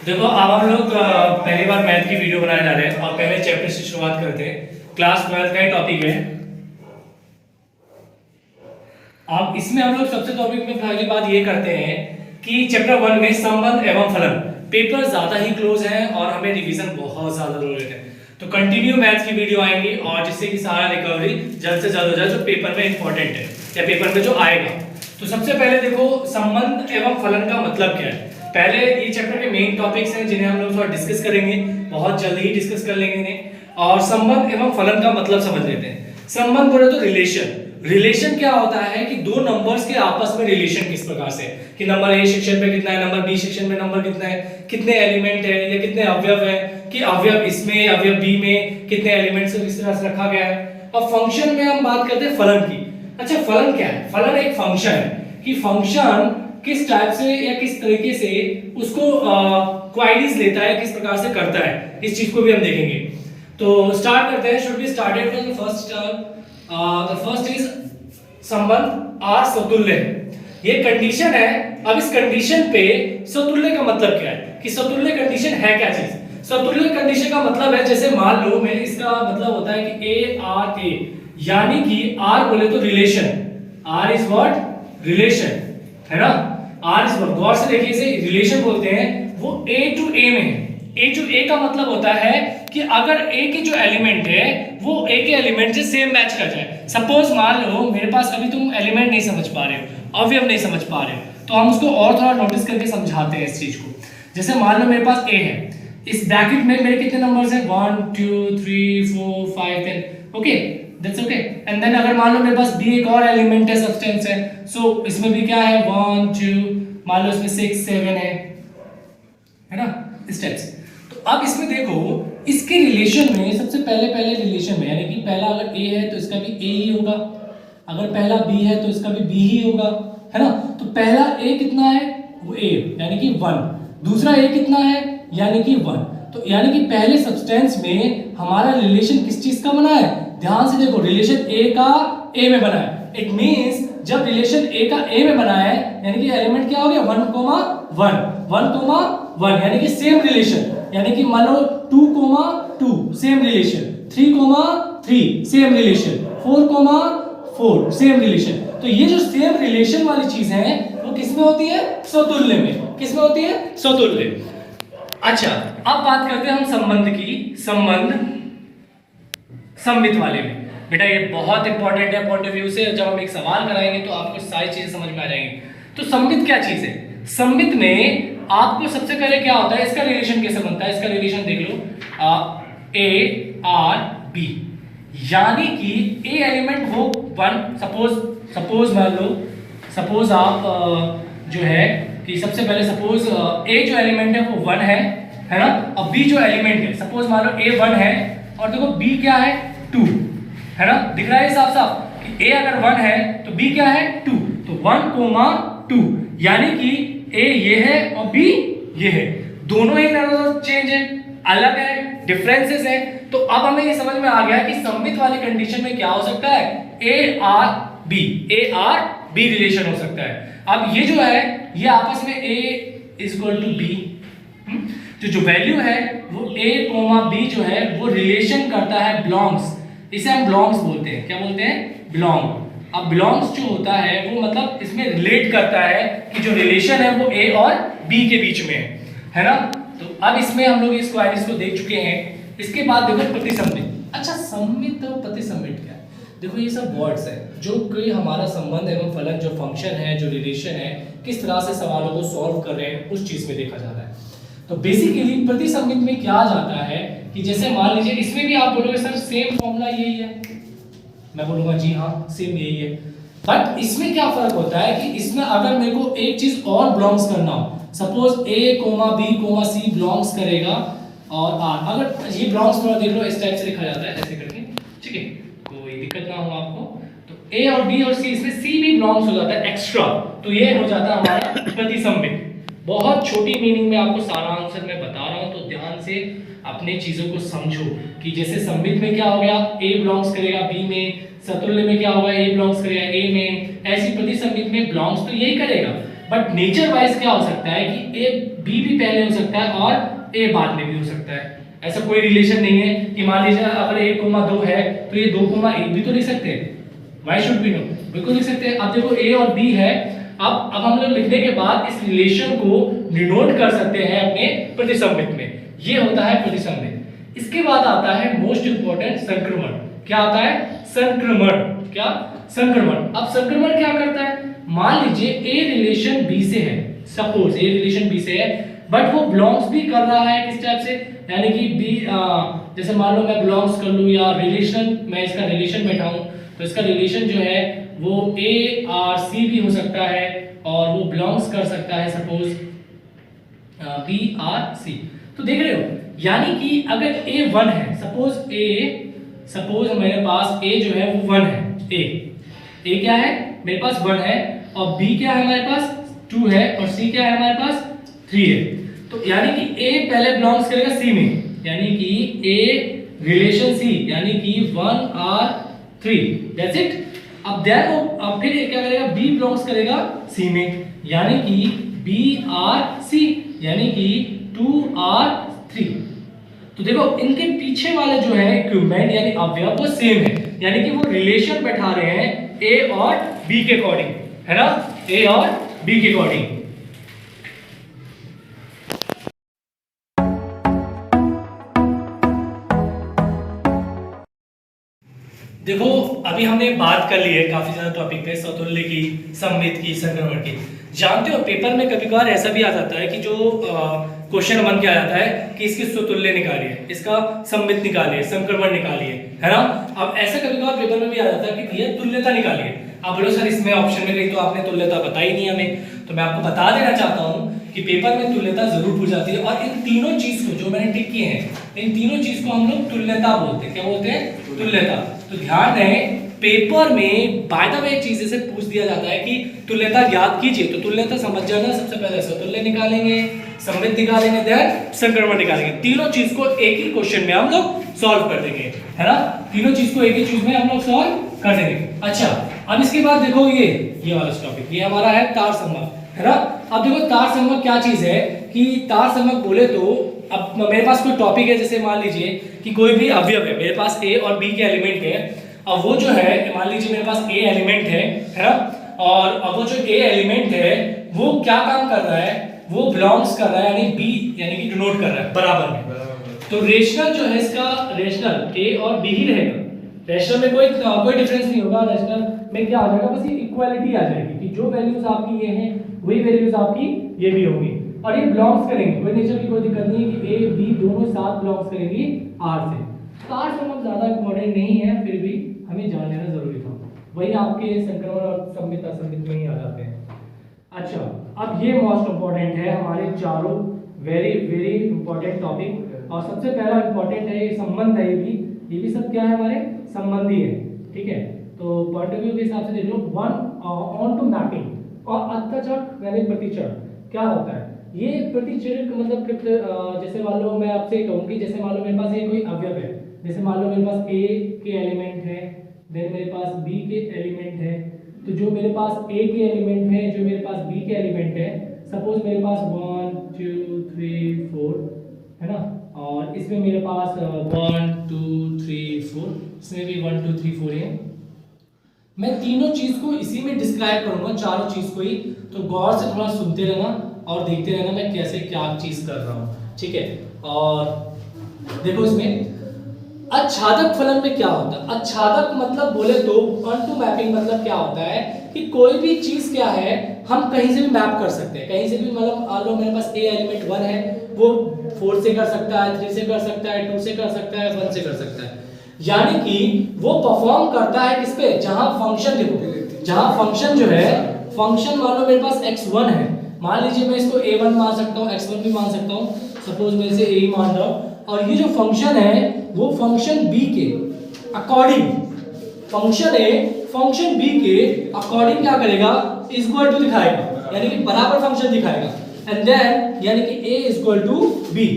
देखो अब हम लोग पहली बार मैथ की वीडियो बनाने जा रहे हैं और पहले चैप्टर से शुरुआत करते हैं। क्लास 12 का ही टॉपिक है। अब इसमें हम लोग सबसे टॉपिक में पहली बात ये करते हैं कि चैप्टर 1 में संबंध एवं फलन पेपर ज्यादा ही क्लोज है और हमें रिवीजन बहुत ज्यादा जरूरत है, तो कंटिन्यू मैथ की वीडियो आएंगी और जिससे कि सारा रिकवरी जल्द से जल्द हो जाए जो पेपर में इंपॉर्टेंट है या पेपर में जो आएगा। तो सबसे पहले देखो संबंध एवं फलन का मतलब क्या है। पहले ये चैप्टर के मेन टॉपिक्स हैं जिन्हें हम लोग थोड़ा डिस्कस करेंगे, बहुत जल्दी ही डिस्कस कर लेंगे इन्हें। और संबंध एवं फलन का मतलब समझ लेते हैं। संबंध बोले तो रिलेशन क्या होता है कि दो नंबर्स के आपस में रिलेशन किस प्रकार से, कि नंबर ए सेक्शन पे कितना है, नंबर बी सेक्शन में नंबर कितना है, कितने एलिमेंट है या कितने अवयव है, कि अवयव इसमें अवयव बी में कितने एलिमेंट्स को किस तरह से रखा गया है। और फंक्शन में हम बात करते हैं फलन की। अच्छा फलन क्या है? फलन एक फंक्शन है कि फंक्शन किस टाइप से या किस तरीके से उसको क्वाइरीज लेता है, किस प्रकार से करता है, इस चीज को भी हम देखेंगे। तो स्टार्ट करते हैं। Should be started from the first term. The first is संबंध आर सतुल्य। ये कंडीशन है। अब इस कंडीशन पे सतुल्य का मतलब क्या है कि सतुल्य कंडीशन है क्या चीज। सतुल्य कंडीशन का मतलब है जैसे मान लो मैं इसका मतलब होता है कि ए आर ए, यानी कि आर बोले तो relation, R is what relation है ना। आर इज व्हाट, गौर से देखिए इसे रिलेशन बोलते हैं, वो ए टू ए में है। ए टू ए का मतलब होता है कि अगर ए के जो एलिमेंट है वो ए के एलिमेंट से सेम मैच कर जाए। सपोज मान लो मेरे पास अभी तुम एलिमेंट नहीं समझ पा रहे हो, अवयव नहीं समझ पा रहे हो, तो हम उसको और थोड़ा नोटिस करके समझाते हैं इस चीज को। जैसे मान लो मेरे पास ए है, इस ब्रैकेट में मेरे कितने नंबर्स हैं 1 2 3 4 5 10, okay that's okay. And then अगर मान लो मेरे पास बी एक और एलिमेंट है, सब्सटेंस है, सो इसमें भी क्या है 1 2, मान लो इसमें 6 7 है ना, इस टाइप से। तो अब इसमें देखो इसके रिलेशन में सबसे पहले रिलेशन में, यानी कि पहला अगर ए है तो इसका भी ए ही होगा, अगर पहला बी है तो इसका भी बी ही होगा, है ना। तो पहला ए कितना है वो ए, यानी कि 1, दूसरा ए कितना है यानी कि 1। तो यानी कि पहले सब्सटेंस में हमारा रिलेशन किस चीज का बना है, ध्यान से देखो, रिलेशन ए का ए में बना है। इट मींस जब रिलेशन ए का ए में बना है यानी कि एलिमेंट क्या हो गया 1 कोमा 1 यानी कि सेम रिलेशन, यानी कि मान लो 2 comma 2 same relation, 3 comma 3 same relation, 4 comma 4 same relation. तो ये जो सेम रिलेशन वाली चीज है वो किसमें होती है, सतुल्य में। किसमें होती है, सतुल्य। अच्छा अब बात करते हैं हम संबंध की। संबंध सममित वाले में बेटा ये बहुत इंपॉर्टेंट है पॉइंट ऑफ व्यू से। जब हम एक सवाल कराएंगे तो आपको सारी चीजें समझ में आ जाएंगी। तो सममित क्या चीज है? सममित में आपको सबसे पहले क्या होता है, इसका रिलेशन कैसे बनता है। इसका रिलेशन देख लो, ए आर बी, यानी कि ए एलिमेंट हो 1, सपोज मान लो, सपोज आप जो है कि सबसे पहले सपोज ए जो एलिमेंट है वो 1 है ना, और बी जो एलिमेंट है सपोज मान लो ए 1 है और देखो बी क्या है 2, है ना। दिख रहा है साफ साफ कि ए अगर 1 है तो बी क्या है 2, तो 1 कोमा 2, यानी कि ए ये है और बी ये है, दोनों ही चेंज है, अलग है, डिफरेंसेस है। तो अब हमें ये समझ में आ गया कि सममित वाली कंडीशन में क्या हो सकता है, ए आर बी रिलेशन हो सकता है। अब ये जो है ये आपस में a इक्वल टू बी, जो वैल्यू है वो a कोमा b जो है वो रिलेशन करता है बिलोंग्स, इसे हम बिलोंग्स बोलते हैं। क्या बोलते हैं, बिलोंग। अब बिलोंग्स जो होता है वो मतलब इसमें रिलेट करता है कि जो रिलेशन है वो a और b के बीच में है ना। तो अब इसमें हम लोग इस क्वेरीज को देख चुके हैं। इसके बाद देखो प्रतिसम्मित। अच्छा सम्मित और प्रतिसम्मित क्या है, देखो ये सब वर्ड्स है जो कि हमारा संबंध एवं फलन जो फंक्शन है, जो रिलेशन है, किस तरह से सवालों को सॉल्व कर रहे हैं उस चीज में देखा जाता है। तो बेसिकली प्रतिसम्मित में क्या जाता है कि जैसे मान लीजिए इसमें भी आप बोलोगे सर सेम फॉर्मूला यही है, मैं बोलूंगा जी हाँ सेम यही है, बट इसमें क्या फर्क होता है कि इसमें अगर मेरे को एक चीज और बिलोंग्स करना हो, suppose A comma B comma C belongs करेगा और आर, अगर ये बिलोंग्स थोड़ा देख लो इस टाइप से लिखा जाता है ऐसे करके, ठीक है, कोई दिक्कत ना हो आपको। तो ए और बी और सी, इसमें सी भी बिलोंग्स हो जाता है एक्स्ट्रा, तो ये हो जाता है हमारा प्रतिसम्मित। बहुत छोटी मीनिंग में आपको सारा आंसर मैं बता रहा हूं, तो ध्यान से अपने चीजों को समझो कि जैसे सम्मित में क्या हो गया, ए बिलोंग्स करेगा बी में, सतुल्य में क्या होगा, ए बिलोंग्स करेगा ए में, ऐसी प्रतिसम्मित में बिलोंग्स तो यही करेगा। बट नेचर वाइज क्या हो सकता है कि ए बी भी पहले हो सकता है और ए बाद में भी हो सकता है। ऐसा कोई रिलेशन नहीं है कि मान लीजिए अगर 1,2 है तो ये 2,1 भी तो लिख सकते हैं। व्हाई शुड बी नो, बिल्कुल लिख सकते हैं। अब देखो ए और बी है, अब हम लोग लिखने के बाद इस रिलेशन को डिनोट कर सकते हैं अपने प्रतिसंवित में, ये होता है प्रतिसंवित। इसके बाद आता है मोस्ट इंपॉर्टेंट संक्रमण। क्या आता है? संक्रमण। क्या? संक्रमण। अब संक्रमण क्या करता है? मान लीजिए ए रिलेशन बी से है, सपोज ए रिलेशन बी से है, बट वो बिलोंग्स भी कर रहा है किस टाइप से, यानी कि बी जैसे मान लो मैं बिलोंग्स कर लूं या रिलेशन, मैं इसका रिलेशन बैठाऊं तो इसका रिलेशन जो है वो ए आर सी भी हो सकता है और वो बिलोंग्स कर सकता है सपोज बी आर सी। तो देख रहे हो, यानी कि अगर ए 1 है, सपोज मेरे पास ए जो है वो 1 है, ए क्या है मेरे पास 1 है और बी क्या है हमारे पास 2 है और सी क्या है हमारे पास 3 है। तो यानी कि ए पहले बिलोंग्स करेगा सी में, यानी कि ए रिलेशन सी, यानी कि 1 आर 3, दैट्स इट। अब फिर क्या करेगा, बी बिलोंग्स करेगा सी में, यानी कि बी आर सी, यानी कि 2 आर 3। तो देखो इनके पीछे वाले जो है इक्विपमेंट यानी अवयव वो सेम है, यानी कि वो रिलेशन बैठा रहे हैं ए और बी के अकॉर्डिंग, है ना, ए और बी के अकॉर्डिंग। देखो अभी हमने बात कर ली है काफी ज्यादा टॉपिक पे, सतुल्य की, सममित की, संक्रमण की। जानते हो पेपर में कभी कभार ऐसा भी आ जाता है कि जो क्वेश्चन बन के आ जाता है कि इसकी सतुल्य निकालिए, इसका सममित निकालिए, संक्रमण निकालिए, है ना। अब ऐसा कभी कभार पेपर में भी आ जाता है कि भैया तुल्यता निकालिए। आप बोलो सर इसमें ऑप्शन में कहीं तो आपने तुल्यता बताई नहीं हमें, तो मैं आपको बता देना चाहता हूँ कि पेपर में तुल्यता जरूर पूछ जाती है। और इन तीनों चीज को जो मैंने टिक किए हैं, इन तीनों चीज को हम लोग तुल्यता बोलते हैं। क्या बोलते हैं? तुल्यता। तो ध्यान रहे पेपर में बाय द वे चीज से पूछ दिया जाता है कि तुल्यता ज्ञात कीजिए, तो तुल्यता समझ जाना, सबसे पहले सतुल्य निकालेंगे, सममित निकालेंगे, देन संक्रमण निकालेंगे। तीनों चीज को एक ही क्वेश्चन में हम लोग सॉल्व कर देंगे, है ना। तीनों चीज को एक ही चीज में हम लोग सॉल्व कर देंगे। अच्छा, अब इसके बाद देखो ये वाला टॉपिक, ये हमारा है तार संबंध, है ना। अब देखो तार संबंध क्या चीज है कि तार संबंध बोले तो अब मेरे पास कोई टॉपिक है, जैसे मान लीजिए कि कोई भी अवयव है, मेरे पास ए और बी के एलिमेंट है। अब वो जो है मान लीजिए मेरे पास ए एलिमेंट है ना, और अब वो जो ए एलिमेंट है वो क्या काम कर रहा है, वो बिलोंग्स कर रहा है यानी बी, यानी कि डिनोट कर रहा है बराबर में। तो रेशनल जो है इसका, रेशनल ए और बी ही रहेगा, रेशनल में कोई डिफरेंस नहीं होगा। रेशनल में क्या आ जाएगा, बस ये इक्वालिटी आ जाएगी कि जो वैल्यूज आपकी ये हैं वही वैल्यूज आपकी ये भी होंगी, और ये बिलोंग्स करेंगे, कोई नेचर की कोई दिक्कत नहीं है कि ए बी दोनों साथ बिलोंग्स करेंगी आर से। तार संबंध ज्यादा इंपॉर्टेंट नहीं है, फिर भी हमें जान लेना जरूरी था, वही आपके संक्रमण और सममित असममित में ही आ जाते हैं। अच्छा, अब ये मोस्ट इंपॉर्टेंट है हमारे चारों वेरी वेरी इंपॉर्टेंट टॉपिक, और सबसे पहला इंपॉर्टेंट है ये संबंध है, ये भी सब क्या है हमारे संबंधी है, ठीक है। तो पॉइंट ऑफ व्यू के हिसाब से देख लो, वन ऑन टू मैपिंग और अत्यचक यानी प्रतिचर क्या होता है। ये प्रतिचर मतलब जैसे मान लो मैं आपसे कहूंगी, जैसे मान लो मेरे पास ये कोई अवयव है, जैसे मान लो मेरे पास ए के एलिमेंट है, देन मेरे पास बी के एलिमेंट है, तो जो मेरे पास ए के एलिमेंट है, जो मेरे पास बी के एलिमेंट है, सपोज मेरे पास 1 2 3 4 है ना, और इसमें मेरे पास 1 2 3 4, इसमें भी 1 2 3 4 है। मैं तीनों चीज को इसी में डिस्क्राइब करूंगा, चारों चीज को ही, तो गौर से थोड़ा सुनते रहना और देखते रहना मैं कैसे क्या चीज कर रहा हूँ, ठीक है। और देखो इसमें आच्छादक फलन में क्या होता है, आच्छादक मतलब बोले तो ऑन टू मैपिंग मतलब क्या होता है कि कोई भी चीज क्या है हम कहीं से भी मैप कर सकते हैं, कहीं से भी, मतलब मान लो मेरे पास ए एलिमेंट 1 है, वो 4 से कर सकता है, 3 से कर सकता है, 2 से कर सकता है, 1 से कर सकता है, यानी कि वो परफॉर्म करता है किस पे, जहां फंक्शन, देखो जहां फंक्शन जो है, फंक्शन मान लो मेरे पास x1 है, मान लीजिए मैं इसको a1 मान सकता हूँ, x1 भी मान सकता हूँ, सपोज मैं इसे a मान रहा हूँ, और ये जो फंक्शन है वो फंक्शन b के according, function a function b के अकॉर्डिंग क्या करेगा, इक्वल टू दिखाएगा, यानी कि बराबर फंक्शन दिखाएगा, एंड देन यानी कि a इक्वल टू b,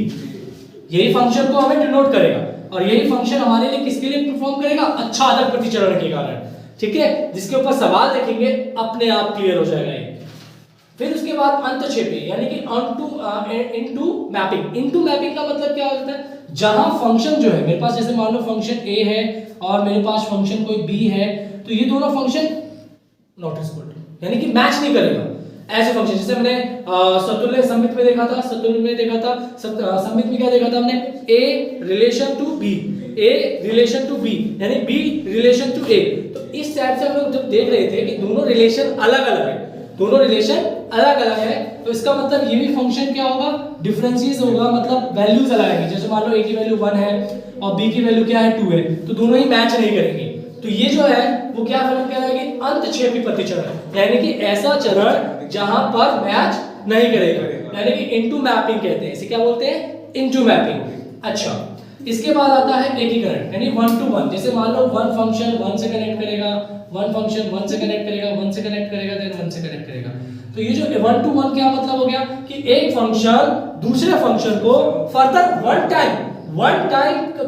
यही फंक्शन को हमें डिनोट करेगा, और यही फंक्शन हमारे लिए किसके लिए परफॉर्म करेगा, आच्छादक प्रतिचरण के कारण, ठीक है, जिसके ऊपर सवाल देखेंगे अपने आप क्लियर हो जाएगा ये। फिर उसके बाद अंतक्षेपी यानी कि इनटू मैपिंग। इनटू मैपिंग का मतलब क्या होता है, जहां फंक्शन जो है मेरे पास, जैसे मान लो फंक्शन ए है और मेरे पास फंक्शन कोई बी है, तो ये दोनों फंक्शन नॉट इक्वल टू यानी कि मैच नहीं करेगा। ऐसे फंक्शन जैसे हमने सतुल्य समित में देखा था, समित में क्या देखा था हमने, A relation to B, A relation to B यानी बी रिलेशन टू ए। तो इस टाइप से हम लोग जब देख रहे थे कि दोनों रिलेशन अलग अलग है, दोनों रिलेशन अलग अलग है, तो इसका मतलब ये भी फंक्शन क्या होगा, डिफरेंशिएट होगा, मतलब वैल्यूज अलग है। जैसे मान लो a की वैल्यू 1 है और b की वैल्यू क्या है 2 है, तो दोनों ही मैच नहीं करेंगे। तो ये जो है वो क्या फलन कहलाएगी, अंतक्षेपी प्रतिचरण, यानी कि ऐसा चरण जहां पर मैच नहीं करेगा, यानी कि इनटू मैपिंग कहते हैं, इसे क्या बोलते हैं, इनटू मैपिंग। अच्छा, इसके बाद आता है एकीकरण यानी 1 to 1। जैसे मान लो 1 फंक्शन 1 से कनेक्ट करेगा, 1 फंक्शन 1 से कनेक्ट करेगा, 1 से कनेक्ट करेगा, देन 1 से कनेक्ट करेगा। तो ये जो 1 to 1 क्या मतलब हो गया कि एक फंक्शन दूसरे फंक्शन को फर्दर वन टाइम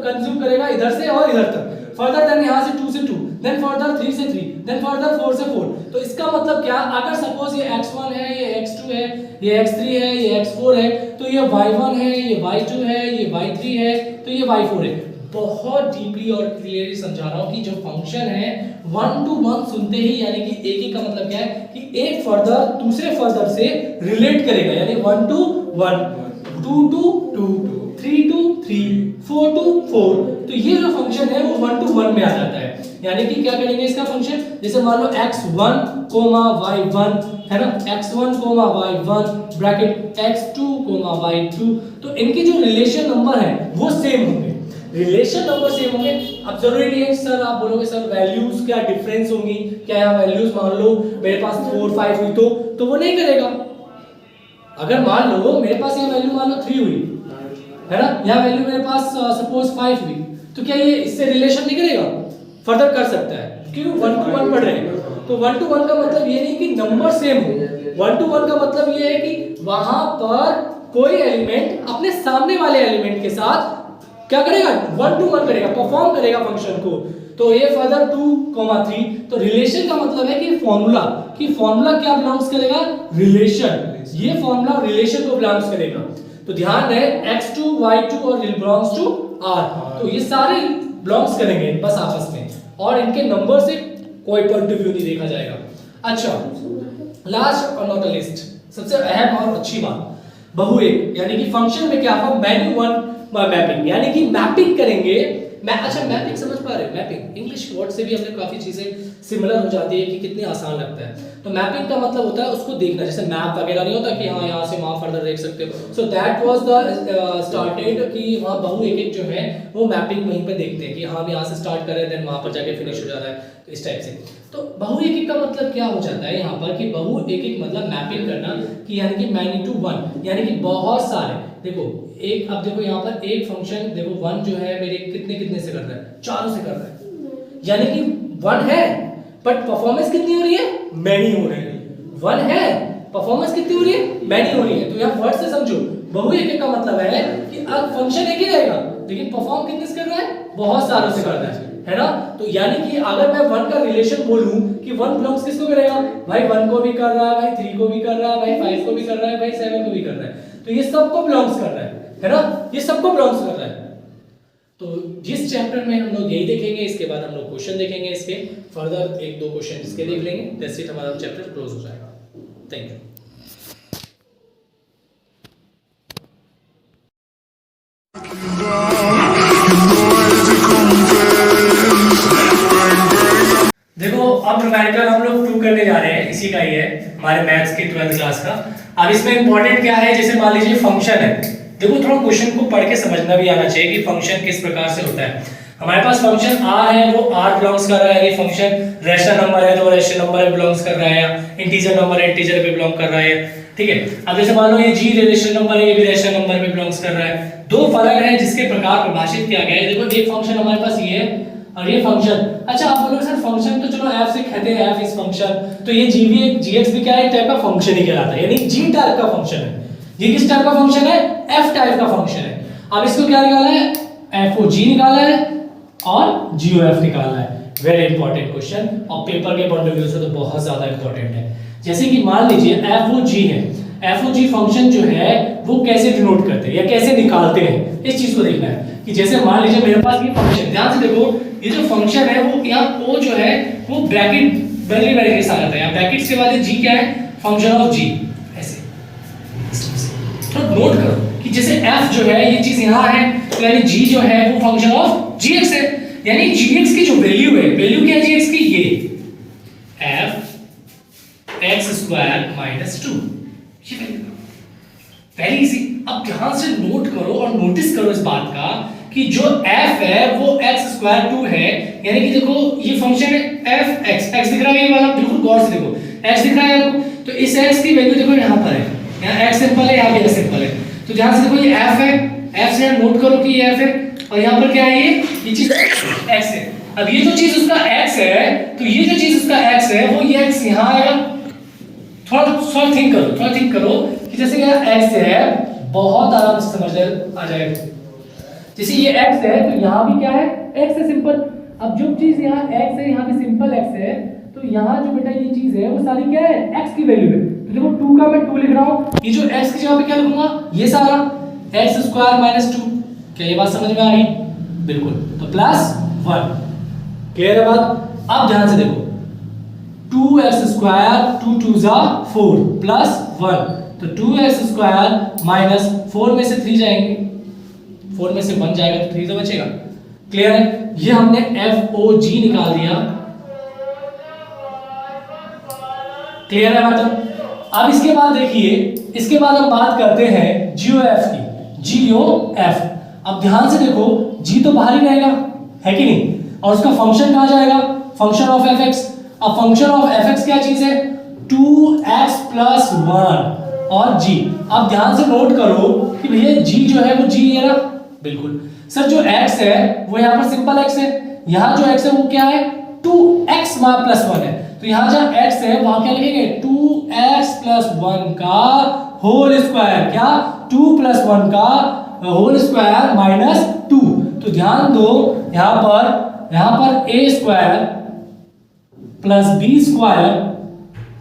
कंज्यूम करेगा इधर से और इधर तक, फर्दर देन यहां से 2 से 2, देन फर्दर 3 से 3, देन फर्दर 4 से 4। तो इसका मतलब क्या, अगर सपोज ये x1 है, ये x2 है, ये x3 है, ये x4 है, तो ये y1 है, ये y2 है, ये y3 है, तो ये y4 है। बहुत डीपली और क्लियरली समझा रहा हूं कि जो फंक्शन है 1 to 1 सुनते ही यानी कि एक ही का मतलब क्या है कि एक फर्दर दूसरे फर्दर से रिलेट करेगा, यानी 1 to 1, 2 to 2, 3 to 3, 4 to 4। तो ये जो फंक्शन है वो 1 to 1 में आ जाता है। यानी कि क्या करेंगे इसका फंक्शन, जैसे मान लो x1, y1 है ना, x1, y1 bracket x2, y2, तो इनके जो रिलेशन नंबर है वो सेम होंगे, रिलेशन नंबर सेम होंगे। अब जरूरी नहीं है सर आप बोलोगे सर वैल्यूज क्या डिफरेंस होंगी, क्या यहाँ वैल्यूज मान लो मेरे पास 4 5 हुई तो वो नहीं करेगा। अगर मान लो मेरे पास ये वैल्यू मान लो 3 हुई है ना, यहाँ वैल्यू मेरे पास सपोज 5 हुई, तो क्या ये इससे रिलेशन नहीं करेगा, फर्दर कर सकता है, क्यों 1 to 1 पढ़ रहे हैं। तो 1 to 1 का मतलब ये नहीं कि नंबर सेम हो, 1 to 1 का मतलब ये है कि वहां पर कोई एलिमेंट अपने सामने वाले एलिमेंट के साथ क्या करेगा, 1 to 1 करेगा, परफॉर्म करेगा फंक्शन को। तो ये फर्दर 2, 3। तो रिलेशन का मतलब है कि फॉर्मूला क्या बिलोंग्स करेगा, रिलेशन, ये फॉर्मूला रिलेशन को बिलोंग्स करेगा। तो ध्यान रहे x2 y2 और बिलोंग्स टू r, तो ये सारे बिलोंग्स करेंगे बस आपस में, और इनके नंबर से कोई पॉइंट ऑफ व्यू नहीं देखा जाएगा। अच्छा, लास्ट और नॉट लिस्ट, सबसे अहम और अच्छी बात, बहुएक यानी कि फंक्शन में क्या होगा, मैन्यू वन मैपिंग, यानी कि मैपिंग करेंगे। अच्छा, मैपिंग समझ पा रहे हैं, मैपिंग इंग्लिश वर्ड से भी हमें काफी चीजें सिमिलर हो जाती है कि कितनी आसान लगता है। तो मैपिंग का मतलब होता है उसको देखना, जैसे मैप वगैरह नहीं होता कि हाँ यहाँ से वहाँ फर्दर देख सकते हो। So that was the started कि वहाँ बहु एक जो है वो मैपिंग वहीं पे देखते हैं कि हाँ हम यहाँ से स्टार्ट कर रहे हैं देन वहाँ पर जाके फिनिश हो जाता है, इस टाइप से। तो बहु एक का मतलब क्या हो जाता है यहाँ पर कि बहु एक मतलब मैपिंग करना, कि यानी कि मैनी टू वन, यानी कि बहुत सारे, देखो एक, अब देखो यहाँ पर एक फंक्शन देखो 1 जो है मेरे कितने से कर रहा है, 4 से कर रहा है, यानी कि 1 है बट परफॉर्मेंस कितनी हो रही है, मैनी हो रही है। 1 है परफॉर्मेंस कितनी हो रही है, मैनी हो रही है। तो यहाँ वर्ड से समझो, बहु एक का मतलब है कि अब फंक्शन एक ही रहेगा लेकिन परफॉर्म कितने से कर रहा है, बहुत सारों से कर रहा है ना। तो यानी कि अगर मैं 1 का रिलेशन बोलूं कि 1 बिलोंग्स किसको करेगा, भाई 1 को भी कर रहा है, भाई 3 को भी कर रहा है, भाई 5 को भी कर रहा है, भाई 7 को भी कर रहा है, तो ये सबको बिलोंग्स कर रहा है ना, ये सबको बिलोंग्स कर रहा है। तो जिस चैप्टर में हम लोग यही देखेंगे, इसके बाद हम लोग क्वेश्चन देखेंगे, इसके फर्दर 1-2 क्वेश्चन इसके देख लेंगे, दैट्स इट, हमारा चैप्टर क्लोज हो जाएगा। Thank you. देखो अब न्यूमेरिकल हम लोग प्रूव करने जा रहे हैं, इसी का ही है हमारे मैथ्स की 12th क्लास का। अब इसमें इंपॉर्टेंट क्या है, जैसे मान लीजिए फंक्शन है, देखो थोड़ा क्वेश्चन को पढ़ के समझना भी आना चाहिए कि फंक्शन किस प्रकार से होता है। हमारे पास फंक्शन r है, वो r बिलोंग्स कर रहा है, ये फंक्शन रैशनल नंबर है तो रैशनल नंबर पे बिलोंग्स कर रहा है, इंटीजर नंबर है इंटीजर पे बिलोंग कर रहा है, ठीक है। अब जैसे मान लो ये g रैशनल नंबर है, ये भी रैशनल नंबर पे बिलोंग्स कर रहा है। दो फलक है जिसके प्रकार परिभाषित किया गया है। देखो एक फंक्शन हमारे पास ये है और ये फंक्शन, अच्छा आप बोलोगे सर फंक्शन तो चलो f से कहते हैं, f इज फंक्शन, तो ये gx भी क्या है, एक टाइप का फंक्शन ही कहलाता है, यानी g टाइप का फंक्शन है। ये किस टाइप का फंक्शन है, f टाइप का फंक्शन है। अब इसको क्या निकालना है, f o g निकालना है और g o f निकालना है। वेरी इंपॉर्टेंट क्वेश्चन और पेपर के पॉइंट ऑफ व्यू से तो बहुत ज्यादा इंपॉर्टेंट है। जैसे कि मान लीजिए एफ ओ जी है, एफ ओ जी फंक्शन जो है वो कैसे डिनोट करते हैं या कैसे निकालते हैं, इस चीज को देखना है। कि जैसे मान लीजिए मेरे पास ये फंक्शन, ध्यान से देखो, ये जो फंक्शन है वो यहाँ ओ जो है वो ब्रैकेट वैल्यू के साथ आता है, यहाँ ब्रैकेट्स के बाद जी क्या है, फंक्शन ऑफ जी, ऐसे तो नोट करो कि जैसे f जो है ये चीज यहाँ है, तो यानी g जो है वो फंक्शन ऑफ gx है, यानी gx की जो वैल्यू है, वैल्यू क्या है gx की, ये f x स्क्वायर माइनस 2, ये वैल्यू वेरी इजी। अब ध्यान से नोट करो और नोटिस करो इस बात का कि जो f है वो x स्क्वायर 2 है, यानी कि देखो ये फंक्शन है f x दिख रहा है, ये वाला बिल्कुल गौर से देखो x दिख रहा है आपको, तो इस x की वैल्यू देखो यहाँ पर है, यहाँ x सिंपल है, यहाँ भी x सिंपल है, तो ध्यान से देखो ये f है, f से नोट करो कि ये f है, और यहाँ पर क्या है, ये चीज x है। अब ये जो चीज उसका x है, तो ये जो चीज उसका x है वो ये x यहाँ आएगा। थोड़ा थिंक करो कि जैसे ये x है, बहुत आराम से समझ आ जाएगा। जैसे ये x है तो यहाँ भी क्या है, x है सिंपल। अब जो चीज यहाँ x है, यहाँ भी सिंपल x है, तो यहाँ जो बेटा ये चीज है वो सारी क्या है, x की वैल्यू है। तो देखो 2 का मैं 2 लिख रहा हूँ, ये जो x की जगह पे क्या लिखूंगा, ये सारा x स्क्वायर माइनस 2। क्या ये बात समझ में आ रही? बिल्कुल। तो प्लस 1, क्लियर है बात? अब ध्यान से देखो 2x स्क्वायर 2 2 जा 4 प्लस 1, तो 2x स्क्वायर माइनस 4 में से 3 जाएंगे, 4 में से 1 जाएगा तो 3 तो बचेगा। क्लियर है? ये हमने FOG निकाल दिया। क्लियर है बात? अब इसके बाद देखिए, इसके बाद हम बात करते हैं GOF की, GOF। अब ध्यान से देखो, G तो बाहर ही रहेगा, है कि नहीं, और उसका फंक्शन कहाँ जाएगा, फंक्शन ऑफ fx। अब फंक्शन ऑफ fx क्या चीज है, 2x प्लस 1 और g। अब ध्यान से नोट करो कि भैया g जो है वो g है ना, बिल्कुल सर। जो x है वो यहाँ पर सिंपल x है, यहाँ जो x है वो क्या है, 2x प्लस 1 है, तो यहाँ जहाँ x है वहां क्या लिखेंगे, 2x प्लस 1 का होल स्क्वायर, क्या 2 प्लस 1 का होल स्क्वायर माइनस 2। तो ध्यान दो यहाँ पर a square plus b square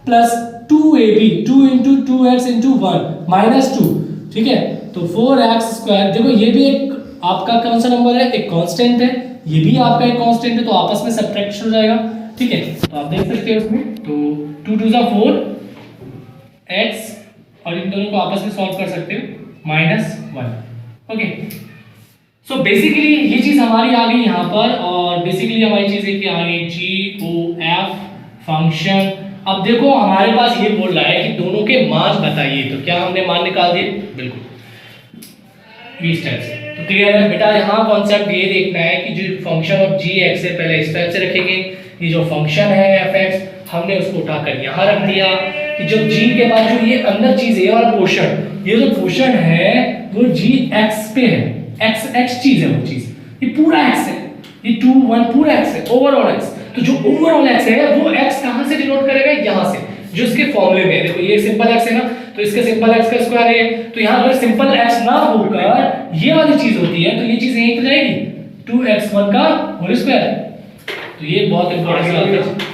plus 2ab, 2 into 2x into 1 minus 2, ठीक है। तो 4x स्क्वायर, देखो ये भी एक आपका कौन सा नंबर है, एक कांस्टेंट है, ये भी आपका एक कांस्टेंट है, तो आपस में सब्ट्रैक्शन हो जाएगा, ठीक है। तो आप देख सकते हैं उसमें, तो 2 2 जा 4 x, और इन दोनों को आपस में सॉल्व कर सकते हो, माइनस 1। ओके, सो बेसिकली ये चीज हमारी आ गई यहाँ पर, और बेसिकली हमारी चीज है कि आ गई GOF फंक्शन। अब देखो हमारे पास ये बोल रहा है कि दोनों के मान बताइए, तो क्या हमने मान निकाल दिए, बिल्कुल इस टाइप से। तो क्लियर है बेटा, यहाँ कॉन्सेप्ट ये देखना है कि जो फंक्शन ऑफ gx है पहले इस टाइप से रखेंगे, ये जो फंक्शन है fx हमने उसको उठाकर यहाँ रख दिया, कि जो g के बाद जो ये अंदर चीज है और पोर्शन, ये जो पोर्शन है वो gx पे है, x चीज है वो चीज, ये पूरा x है, ये 2 1 पूरा x है, ओवरऑल x। तो जो ओवरऑल x है वो x कहां से डिनोट करेगा, यहां से, जो इसके फॉर्मूले में है। देखो ये सिंपल x है ना, तो इसका सिंपल x का स्क्वायर है, तो यहां अगर सिंपल x ना होकर ये वाली चीज होती है तो ये चीज यहीं पे जाएगी, 2x1 का होल स्क्वायर। तो ये बहुत इंपॉर्टेंट बात है।